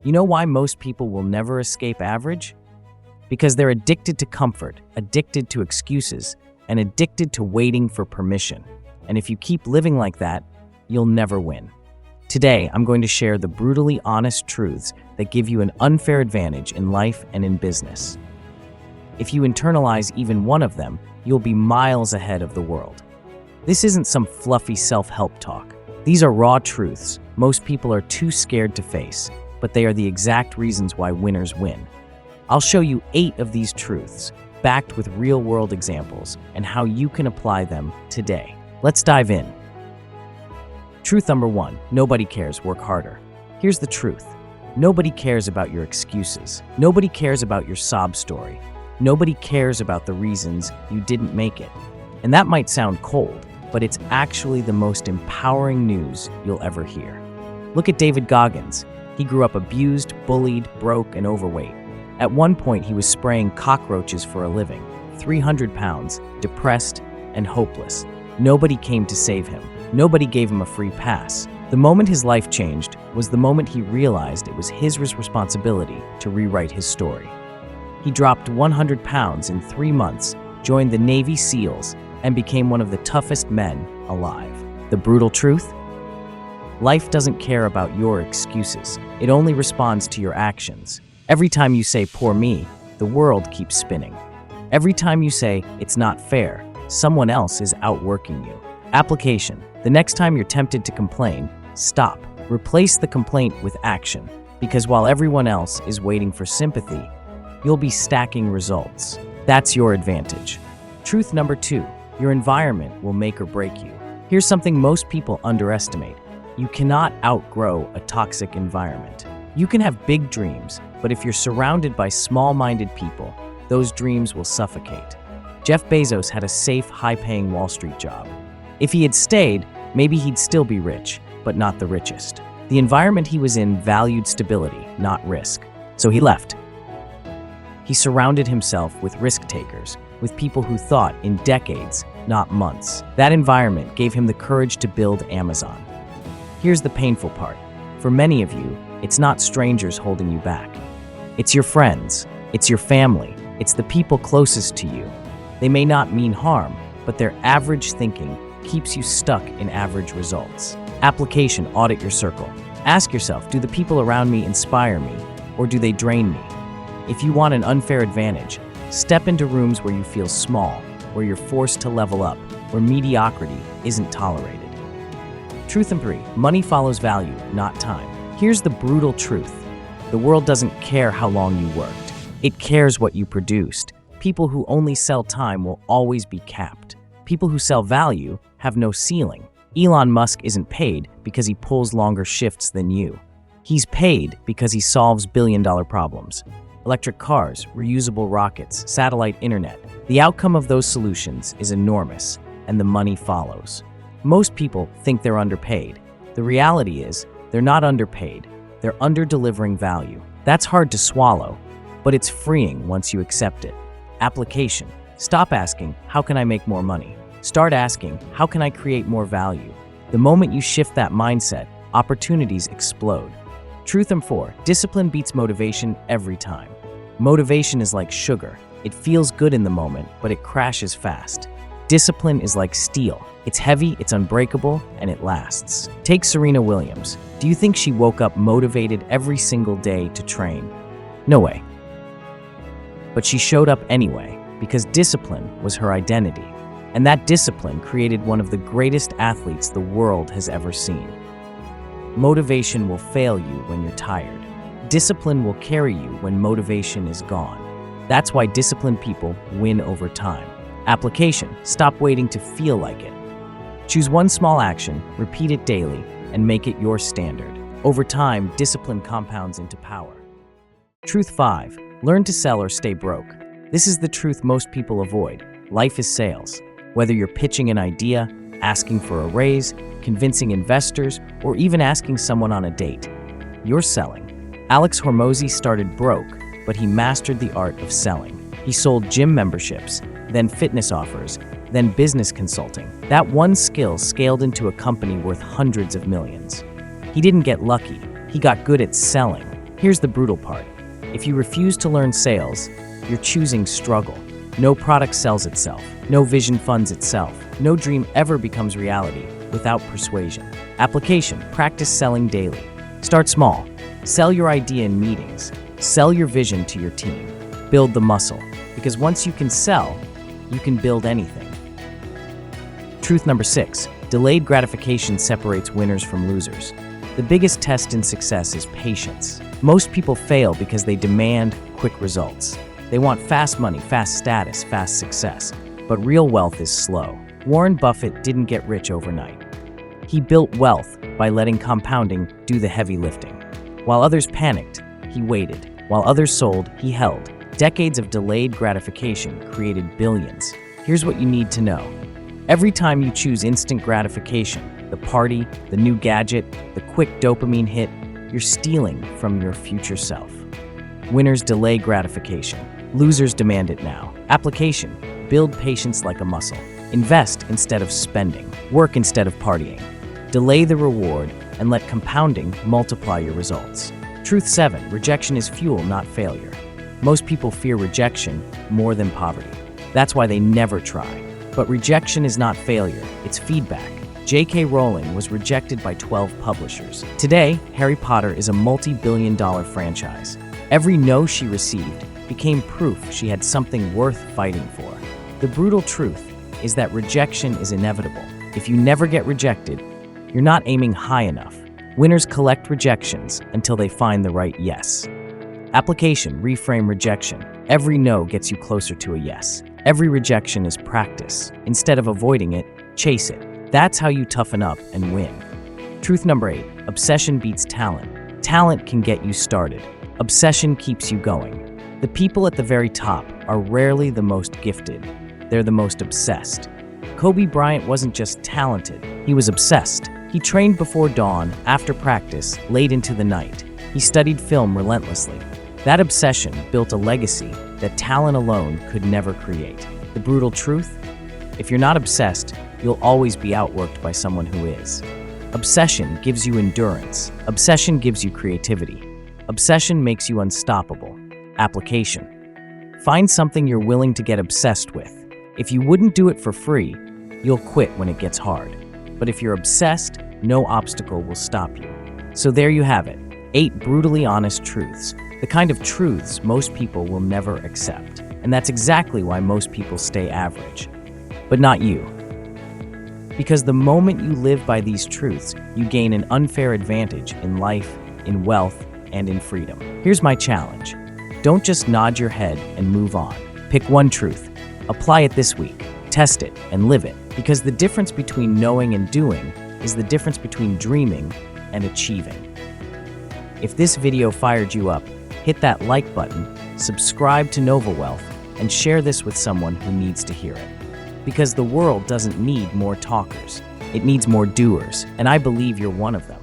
You know why most people will never escape average? Because they're addicted to comfort, addicted to excuses, and addicted to waiting for permission. And if you keep living like that, you'll never win. Today, I'm going to share the brutally honest truths that give you an unfair advantage in life and in business. If you internalize even one of them, you'll be miles ahead of the world. This isn't some fluffy self-help talk. These are raw truths most people are too scared to face, but they are the exact reasons why winners win. I'll show you 8 of these truths, backed with real-world examples, and how you can apply them today. Let's dive in. Truth number 1, nobody cares, work harder. Here's the truth. Nobody cares about your excuses. Nobody cares about your sob story. Nobody cares about the reasons you didn't make it. And that might sound cold, but it's actually the most empowering news you'll ever hear. Look at David Goggins. He grew up abused, bullied, broke, and overweight. At one point, he was spraying cockroaches for a living, 300 pounds, depressed, and hopeless. Nobody came to save him. Nobody gave him a free pass. The moment his life changed was the moment he realized it was his responsibility to rewrite his story. He dropped 100 pounds in 3 months, joined the Navy SEALs, and became one of the toughest men alive. The brutal truth? Life doesn't care about your excuses. It only responds to your actions. Every time you say, "Poor me," the world keeps spinning. Every time you say, "It's not fair," someone else is outworking you. Application. The next time you're tempted to complain, stop. Replace the complaint with action, because while everyone else is waiting for sympathy, you'll be stacking results. That's your advantage. Truth number 2, your environment will make or break you. Here's something most people underestimate. You cannot outgrow a toxic environment. You can have big dreams, but if you're surrounded by small-minded people, those dreams will suffocate. Jeff Bezos had a safe, high-paying Wall Street job. If he had stayed, maybe he'd still be rich, but not the richest. The environment he was in valued stability, not risk. So he left. He surrounded himself with risk takers, with people who thought in decades, not months. That environment gave him the courage to build Amazon. Here's the painful part. For many of you, it's not strangers holding you back. It's your friends, it's your family, it's the people closest to you. They may not mean harm, but their average thinking keeps you stuck in average results. Application. Audit your circle. Ask yourself, do the people around me inspire me, or do they drain me? If you want an unfair advantage, step into rooms where you feel small, where you're forced to level up, where mediocrity isn't tolerated. Truth number 3, money follows value, not time. Here's the brutal truth. The world doesn't care how long you worked. It cares what you produced. People who only sell time will always be capped. People who sell value have no ceiling. Elon Musk isn't paid because he pulls longer shifts than you. He's paid because he solves billion-dollar problems. Electric cars, reusable rockets, satellite internet. The outcome of those solutions is enormous, and the money follows. Most people think they're underpaid. The reality is, they're not underpaid. They're under-delivering value. That's hard to swallow, but it's freeing once you accept it. Application. Stop asking, how can I make more money? Start asking, how can I create more value? The moment you shift that mindset, opportunities explode. Truth number 4, discipline beats motivation every time. Motivation is like sugar. It feels good in the moment, but it crashes fast. Discipline is like steel. It's heavy, it's unbreakable, and it lasts. Take Serena Williams. Do you think she woke up motivated every single day to train? No way. But she showed up anyway, because discipline was her identity. And that discipline created one of the greatest athletes the world has ever seen. Motivation will fail you when you're tired. Discipline will carry you when motivation is gone. That's why disciplined people win over time. Application. Stop waiting to feel like it. Choose one small action, repeat it daily, and make it your standard. Over time, discipline compounds into power. Truth 5. Learn to sell or stay broke. This is the truth most people avoid. Life is sales. Whether you're pitching an idea, asking for a raise, convincing investors, or even asking someone on a date, you're selling. Alex Hormozi started broke, but he mastered the art of selling. He sold gym memberships, then fitness offers, then business consulting. That one skill scaled into a company worth hundreds of millions. He didn't get lucky. He got good at selling. Here's the brutal part. If you refuse to learn sales, you're choosing struggle. No product sells itself. No vision funds itself. No dream ever becomes reality without persuasion. Application: practice selling daily. Start small. Sell your idea in meetings. Sell your vision to your team. Build the muscle. Because once you can sell, you can build anything. Truth number 6. Delayed gratification separates winners from losers. The biggest test in success is patience. Most people fail because they demand quick results. They want fast money, fast status, fast success. But real wealth is slow. Warren Buffett didn't get rich overnight. He built wealth by letting compounding do the heavy lifting. While others panicked, he waited. While others sold, he held. Decades of delayed gratification created billions. Here's what you need to know. Every time you choose instant gratification, the party, the new gadget, the quick dopamine hit, you're stealing from your future self. Winners delay gratification. Losers demand it now. Application: build patience like a muscle. Invest instead of spending. Work instead of partying. Delay the reward and let compounding multiply your results. Truth 7. Rejection is fuel, not failure. Most people fear rejection more than poverty. That's why they never try. But rejection is not failure, it's feedback. J.K. Rowling was rejected by 12 publishers. Today, Harry Potter is a multi-billion-dollar franchise. Every no she received became proof she had something worth fighting for. The brutal truth is that rejection is inevitable. If you never get rejected, you're not aiming high enough. Winners collect rejections until they find the right yes. Application: reframe rejection. Every no gets you closer to a yes. Every rejection is practice. Instead of avoiding it, chase it. That's how you toughen up and win. Truth number 8. Obsession beats talent. Talent can get you started. Obsession keeps you going. The people at the very top are rarely the most gifted. They're the most obsessed. Kobe Bryant wasn't just talented, he was obsessed. He trained before dawn, after practice, late into the night. He studied film relentlessly. That obsession built a legacy that talent alone could never create. The brutal truth? If you're not obsessed, you'll always be outworked by someone who is. Obsession gives you endurance. Obsession gives you creativity. Obsession makes you unstoppable. Application: find something you're willing to get obsessed with. If you wouldn't do it for free, you'll quit when it gets hard. But if you're obsessed, no obstacle will stop you. So there you have it. 8 brutally honest truths. The kind of truths most people will never accept. And that's exactly why most people stay average. But not you. Because the moment you live by these truths, you gain an unfair advantage in life, in wealth, and in freedom. Here's my challenge. Don't just nod your head and move on. Pick one truth. Apply it this week. Test it and live it. Because the difference between knowing and doing is the difference between dreaming and achieving. If this video fired you up, hit that like button, subscribe to Nova Wealth, and share this with someone who needs to hear it. Because the world doesn't need more talkers. It needs more doers, and I believe you're one of them.